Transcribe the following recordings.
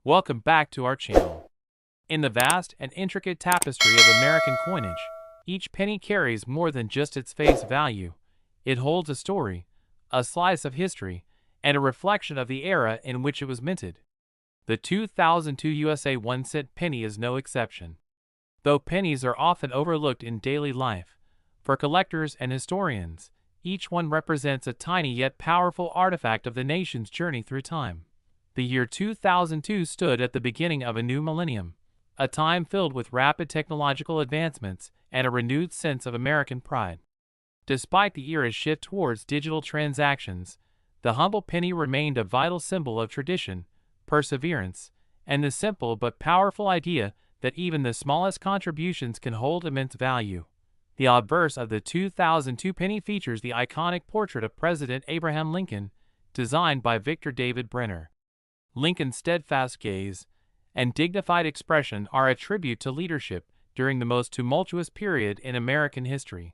Welcome back to our channel. In the vast and intricate tapestry of American coinage, each penny carries more than just its face value. It holds a story, a slice of history, and a reflection of the era in which it was minted. The 2002 USA 1-cent penny is no exception. Though pennies are often overlooked in daily life, for collectors and historians, each one represents a tiny yet powerful artifact of the nation's journey through time. The year 2002 stood at the beginning of a new millennium, a time filled with rapid technological advancements and a renewed sense of American pride. Despite the era's shift towards digital transactions, the humble penny remained a vital symbol of tradition, perseverance, and the simple but powerful idea that even the smallest contributions can hold immense value. The obverse of the 2002 penny features the iconic portrait of President Abraham Lincoln, designed by Victor David Brenner. Lincoln's steadfast gaze and dignified expression are a tribute to leadership during the most tumultuous period in American history.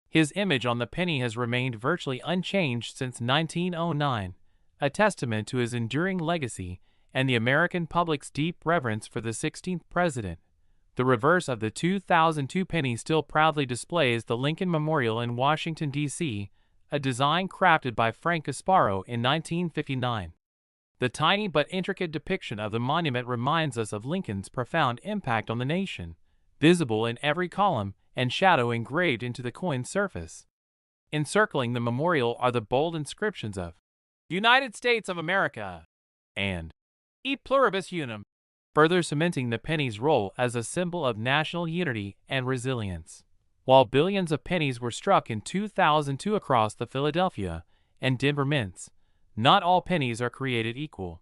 His image on the penny has remained virtually unchanged since 1909, a testament to his enduring legacy and the American public's deep reverence for the 16th president. The reverse of the 2002 penny still proudly displays the Lincoln Memorial in Washington, D.C., a design crafted by Frank Gasparo in 1959. The tiny but intricate depiction of the monument reminds us of Lincoln's profound impact on the nation, visible in every column and shadow engraved into the coin's surface. Encircling the memorial are the bold inscriptions of United States of America and E Pluribus Unum, further cementing the penny's role as a symbol of national unity and resilience. While billions of pennies were struck in 2002 across the Philadelphia and Denver mints, not all pennies are created equal.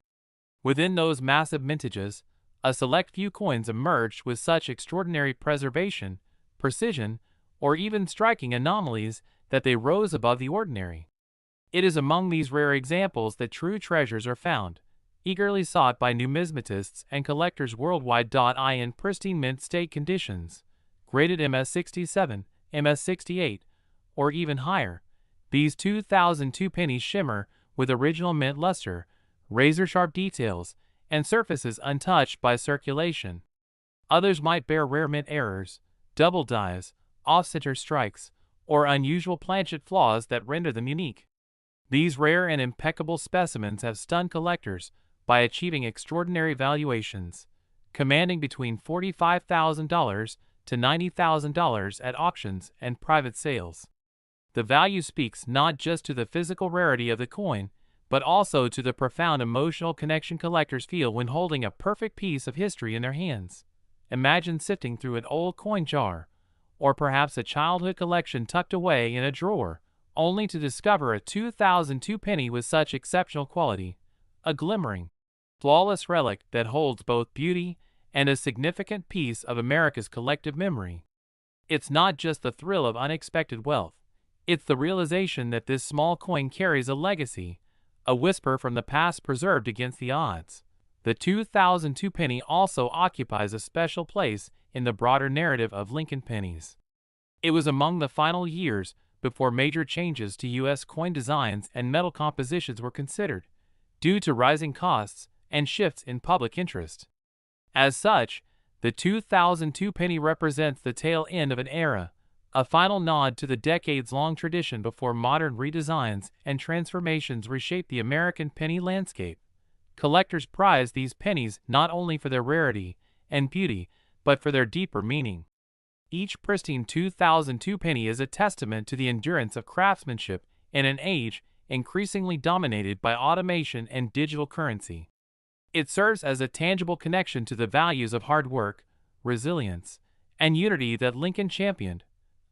Within those massive mintages, a select few coins emerged with such extraordinary preservation, precision, or even striking anomalies that they rose above the ordinary. It is among these rare examples that true treasures are found, eagerly sought by numismatists and collectors worldwide. In pristine mint state conditions, graded MS67, MS68, or even higher, these 2002 pennies shimmer with original mint luster, razor-sharp details, and surfaces untouched by circulation. Others might bear rare mint errors, double dies, off-center strikes, or unusual planchet flaws that render them unique. These rare and impeccable specimens have stunned collectors by achieving extraordinary valuations, commanding between $45,000 to $90,000 at auctions and private sales. The value speaks not just to the physical rarity of the coin, but also to the profound emotional connection collectors feel when holding a perfect piece of history in their hands. Imagine sifting through an old coin jar, or perhaps a childhood collection tucked away in a drawer, only to discover a 2002 penny with such exceptional quality, a glimmering, flawless relic that holds both beauty and a significant piece of America's collective memory. It's not just the thrill of unexpected wealth. It's the realization that this small coin carries a legacy, a whisper from the past preserved against the odds. The 2002 penny also occupies a special place in the broader narrative of Lincoln pennies. It was among the final years before major changes to U.S. coin designs and metal compositions were considered, due to rising costs and shifts in public interest. As such, the 2002 penny represents the tail end of an era, a final nod to the decades-long tradition before modern redesigns and transformations reshaped the American penny landscape. Collectors prize these pennies not only for their rarity and beauty, but for their deeper meaning. Each pristine 2002 penny is a testament to the endurance of craftsmanship in an age increasingly dominated by automation and digital currency. It serves as a tangible connection to the values of hard work, resilience, and unity that Lincoln championed.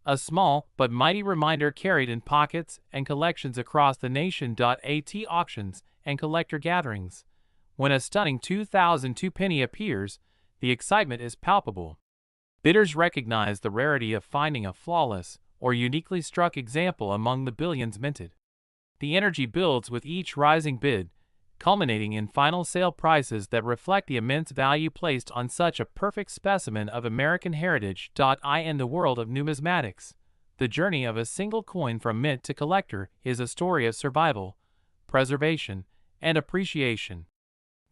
A small but mighty reminder carried in pockets and collections across the nation. At auctions and collector gatherings, when a stunning 2002 penny appears, the excitement is palpable. Bidders recognize the rarity of finding a flawless or uniquely struck example among the billions minted. The energy builds with each rising bid, culminating in final sale prices that reflect the immense value placed on such a perfect specimen of American heritage. In the world of numismatics, the journey of a single coin from mint to collector is a story of survival, preservation, and appreciation.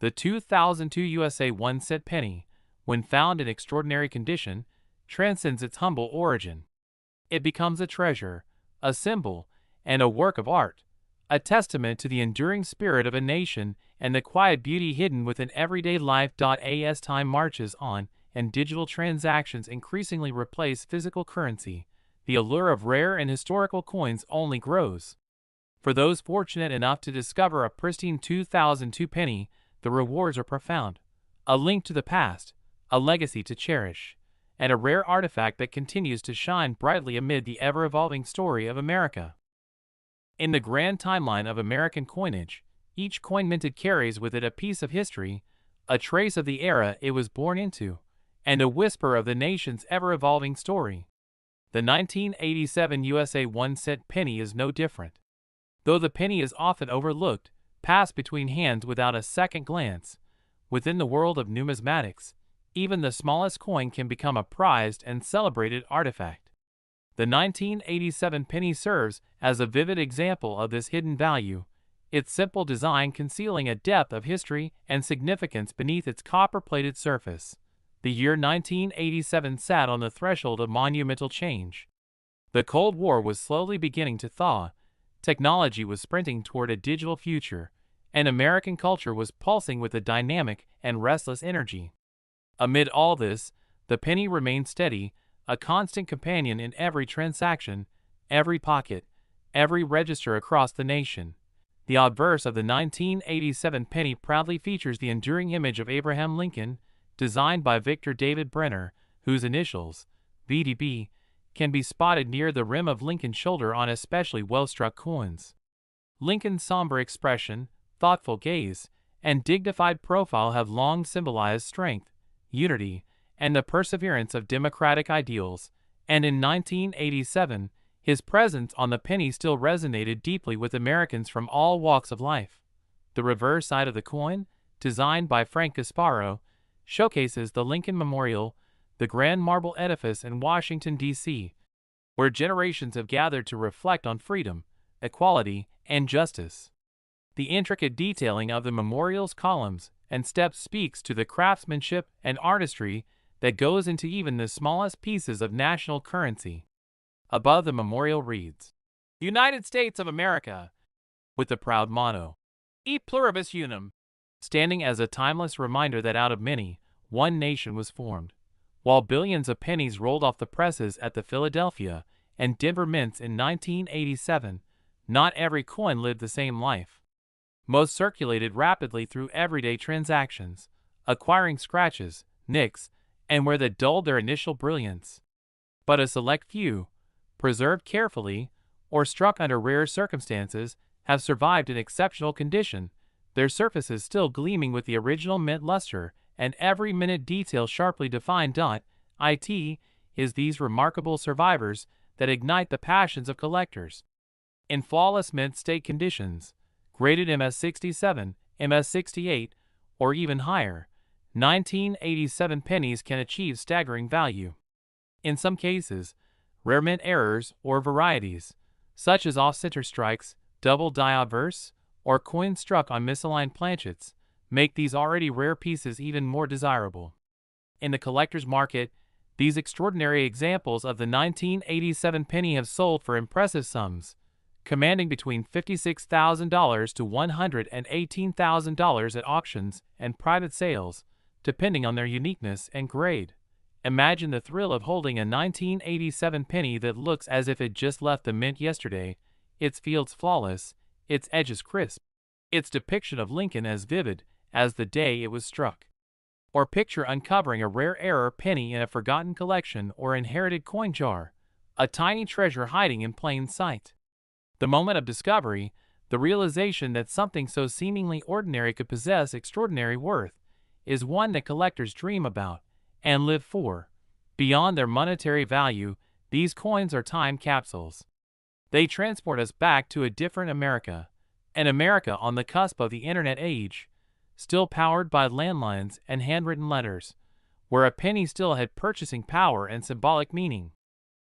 The 2002 USA 1-cent penny, when found in extraordinary condition, transcends its humble origin. It becomes a treasure, a symbol, and a work of art, a testament to the enduring spirit of a nation and the quiet beauty hidden within everyday life. As time marches on and digital transactions increasingly replace physical currency, the allure of rare and historical coins only grows. For those fortunate enough to discover a pristine 2002 penny, the rewards are profound. A link to the past, a legacy to cherish, and a rare artifact that continues to shine brightly amid the ever-evolving story of America. In the grand timeline of American coinage, each coin minted carries with it a piece of history, a trace of the era it was born into, and a whisper of the nation's ever-evolving story. The 1987 USA 1-cent penny is no different. Though the penny is often overlooked, passed between hands without a second glance, within the world of numismatics, even the smallest coin can become a prized and celebrated artifact. The 1987 penny serves as a vivid example of this hidden value, its simple design concealing a depth of history and significance beneath its copper-plated surface. The year 1987 sat on the threshold of monumental change. The Cold War was slowly beginning to thaw, technology was sprinting toward a digital future, and American culture was pulsing with a dynamic and restless energy. Amid all this, the penny remained steady, a constant companion in every transaction, every pocket, every register across the nation. The obverse of the 1987 penny proudly features the enduring image of Abraham Lincoln, designed by Victor David Brenner, whose initials, VDB, can be spotted near the rim of Lincoln's shoulder on especially well-struck coins. Lincoln's somber expression, thoughtful gaze, and dignified profile have long symbolized strength, unity, and the perseverance of democratic ideals, and in 1987, his presence on the penny still resonated deeply with Americans from all walks of life. The reverse side of the coin, designed by Frank Gasparo, showcases the Lincoln Memorial, the grand marble edifice in Washington, D.C., where generations have gathered to reflect on freedom, equality, and justice. The intricate detailing of the memorial's columns and steps speaks to the craftsmanship and artistry that goes into even the smallest pieces of national currency. Above the memorial reads, United States of America, with the proud motto, E pluribus unum, standing as a timeless reminder that out of many, one nation was formed. While billions of pennies rolled off the presses at the Philadelphia and Denver mints in 1987, not every coin lived the same life. Most circulated rapidly through everyday transactions, acquiring scratches, nicks, and where that dulled their initial brilliance. But a select few, preserved carefully, or struck under rare circumstances, have survived in exceptional condition, their surfaces still gleaming with the original mint luster and every minute detail sharply defined. It is these remarkable survivors that ignite the passions of collectors. In flawless mint state conditions, graded MS67, MS68, or even higher, 1987 pennies can achieve staggering value. In some cases, rare mint errors or varieties, such as off-center strikes, double die obverse, or coins struck on misaligned planchets, make these already rare pieces even more desirable. In the collector's market, these extraordinary examples of the 1987 penny have sold for impressive sums, commanding between $56,000 to $118,000 at auctions and private sales, depending on their uniqueness and grade. Imagine the thrill of holding a 1987 penny that looks as if it just left the mint yesterday, its fields flawless, its edges crisp, its depiction of Lincoln as vivid as the day it was struck. Or picture uncovering a rare error penny in a forgotten collection or inherited coin jar, a tiny treasure hiding in plain sight. The moment of discovery, the realization that something so seemingly ordinary could possess extraordinary worth, is one that collectors dream about and live for. Beyond their monetary value, these coins are time capsules. They transport us back to a different America, an America on the cusp of the internet age, still powered by landlines and handwritten letters, where a penny still had purchasing power and symbolic meaning.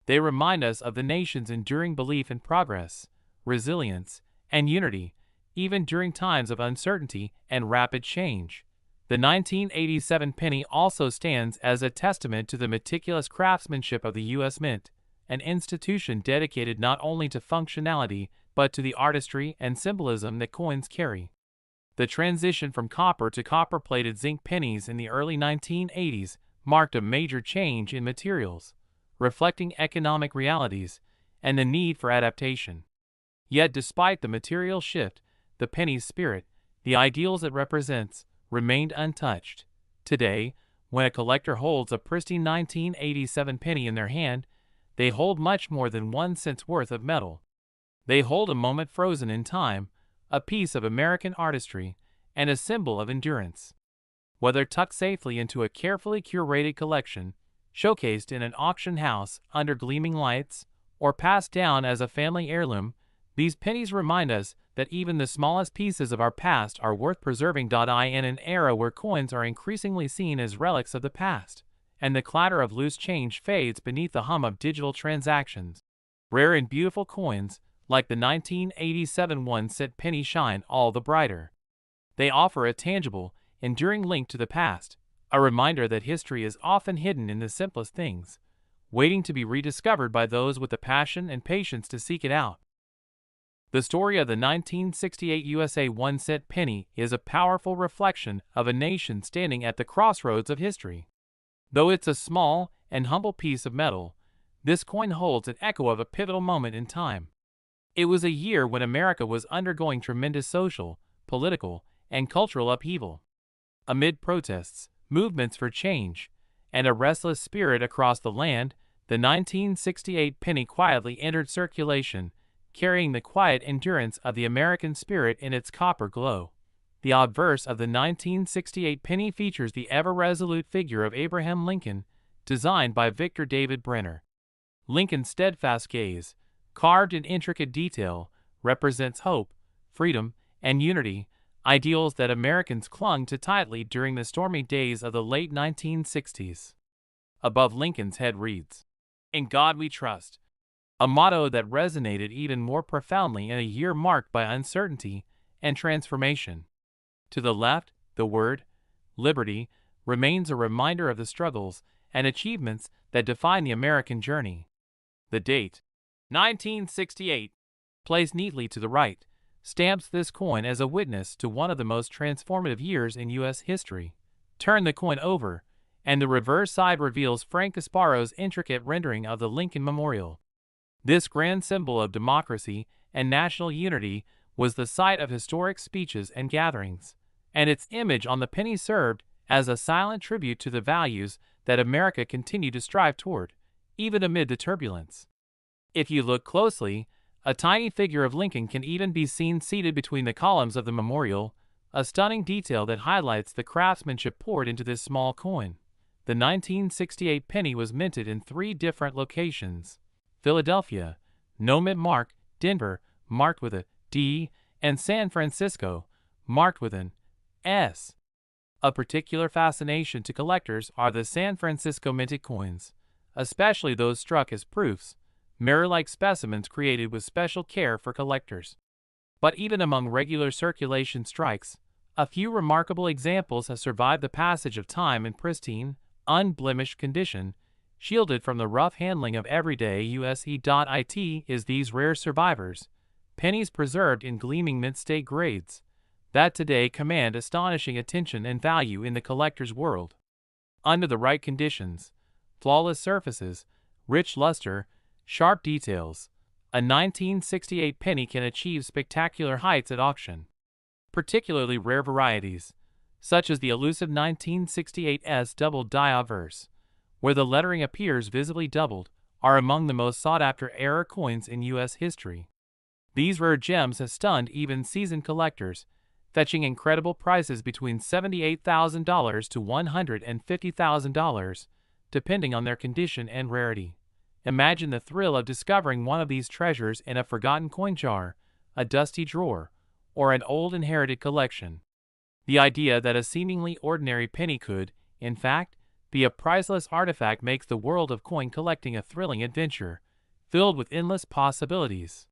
They remind us of the nation's enduring belief in progress, resilience, and unity, even during times of uncertainty and rapid change. The 1987 penny also stands as a testament to the meticulous craftsmanship of the U.S. Mint, an institution dedicated not only to functionality but to the artistry and symbolism that coins carry. The transition from copper to copper-plated zinc pennies in the early 1980s marked a major change in materials, reflecting economic realities and the need for adaptation. Yet despite the material shift, the penny's spirit, the ideals it represents, remained untouched. Today, when a collector holds a pristine 1987 penny in their hand, they hold much more than 1 cent's worth of metal. They hold a moment frozen in time, a piece of American artistry, and a symbol of endurance. Whether tucked safely into a carefully curated collection, showcased in an auction house under gleaming lights, or passed down as a family heirloom, these pennies remind us that even the smallest pieces of our past are worth preserving. In an era where coins are increasingly seen as relics of the past, and the clatter of loose change fades beneath the hum of digital transactions, rare and beautiful coins, like the 1987 1-cent penny, shine all the brighter. They offer a tangible, enduring link to the past, a reminder that history is often hidden in the simplest things, waiting to be rediscovered by those with the passion and patience to seek it out. The story of the 1968 USA 1-cent penny is a powerful reflection of a nation standing at the crossroads of history. Though it's a small and humble piece of metal, this coin holds an echo of a pivotal moment in time. It was a year when America was undergoing tremendous social, political, and cultural upheaval. Amid protests, movements for change, and a restless spirit across the land, the 1968 penny quietly entered circulation, carrying the quiet endurance of the American spirit in its copper glow. The obverse of the 1968 penny features the ever-resolute figure of Abraham Lincoln, designed by Victor David Brenner. Lincoln's steadfast gaze, carved in intricate detail, represents hope, freedom, and unity, ideals that Americans clung to tightly during the stormy days of the late 1960s. Above Lincoln's head reads, "In God We Trust," a motto that resonated even more profoundly in a year marked by uncertainty and transformation. To the left, the word, liberty, remains a reminder of the struggles and achievements that define the American journey. The date, 1968, placed neatly to the right, stamps this coin as a witness to one of the most transformative years in U.S. history. Turn the coin over, and the reverse side reveals Frank Gasparo's intricate rendering of the Lincoln Memorial. This grand symbol of democracy and national unity was the site of historic speeches and gatherings, and its image on the penny served as a silent tribute to the values that America continued to strive toward, even amid the turbulence. If you look closely, a tiny figure of Lincoln can even be seen seated between the columns of the memorial, a stunning detail that highlights the craftsmanship poured into this small coin. The 1968 penny was minted in 3 different locations: Philadelphia, no mint mark; Denver, marked with a D; and San Francisco, marked with an S. Of particular fascination to collectors are the San Francisco minted coins, especially those struck as proofs, mirror-like specimens created with special care for collectors. But even among regular circulation strikes, a few remarkable examples have survived the passage of time in pristine, unblemished condition, shielded from the rough handling of everyday use.it is these rare survivors, pennies preserved in gleaming mint state grades, that today command astonishing attention and value in the collector's world. Under the right conditions, flawless surfaces, rich luster, sharp details, a 1968 penny can achieve spectacular heights at auction. Particularly rare varieties, such as the elusive 1968's double die obverse, where the lettering appears visibly doubled, are among the most sought-after error coins in U.S. history. These rare gems have stunned even seasoned collectors, fetching incredible prices between $78,000 to $150,000, depending on their condition and rarity. Imagine the thrill of discovering one of these treasures in a forgotten coin jar, a dusty drawer, or an old inherited collection. The idea that a seemingly ordinary penny could, in fact, be a priceless artifact makes the world of coin collecting a thrilling adventure, filled with endless possibilities.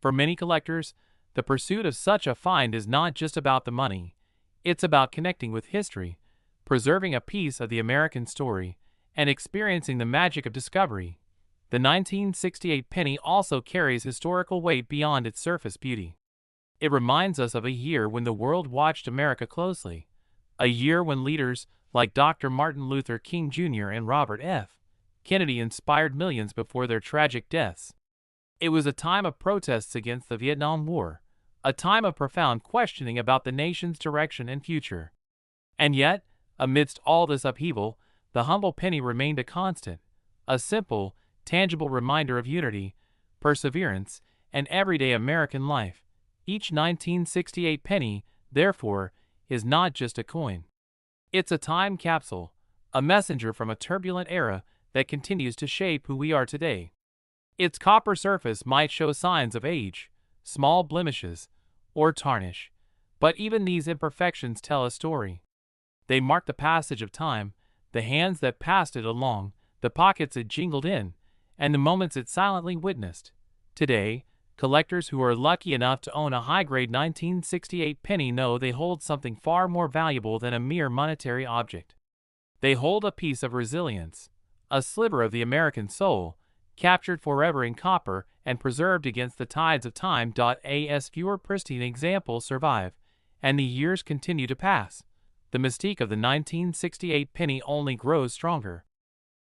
For many collectors, The pursuit of such a find is not just about the money. It's about connecting with history, preserving a piece of the American story, and experiencing the magic of discovery. The 1968 penny also carries historical weight beyond its surface beauty. It reminds us of a year when the world watched America closely, a year when leaders like Dr. Martin Luther King Jr. and Robert F. Kennedy inspired millions before their tragic deaths. It was a time of protests against the Vietnam War, a time of profound questioning about the nation's direction and future. And yet, amidst all this upheaval, the humble penny remained a constant, a simple, tangible reminder of unity, perseverance, and everyday American life. Each 1968 penny, therefore, is not just a coin. It's a time capsule, a messenger from a turbulent era that continues to shape who we are today. Its copper surface might show signs of age, small blemishes, or tarnish, but even these imperfections tell a story. They mark the passage of time, the hands that passed it along, the pockets it jingled in, and the moments it silently witnessed. Today, collectors who are lucky enough to own a high-grade 1968 penny know they hold something far more valuable than a mere monetary object. They hold a piece of resilience, a sliver of the American soul, captured forever in copper and preserved against the tides of time. As fewer pristine examples survive, and the years continue to pass, the mystique of the 1968 penny only grows stronger.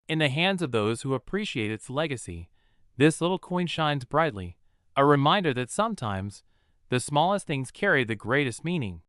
In the hands of those who appreciate its legacy, this little coin shines brightly, a reminder that sometimes the smallest things carry the greatest meaning.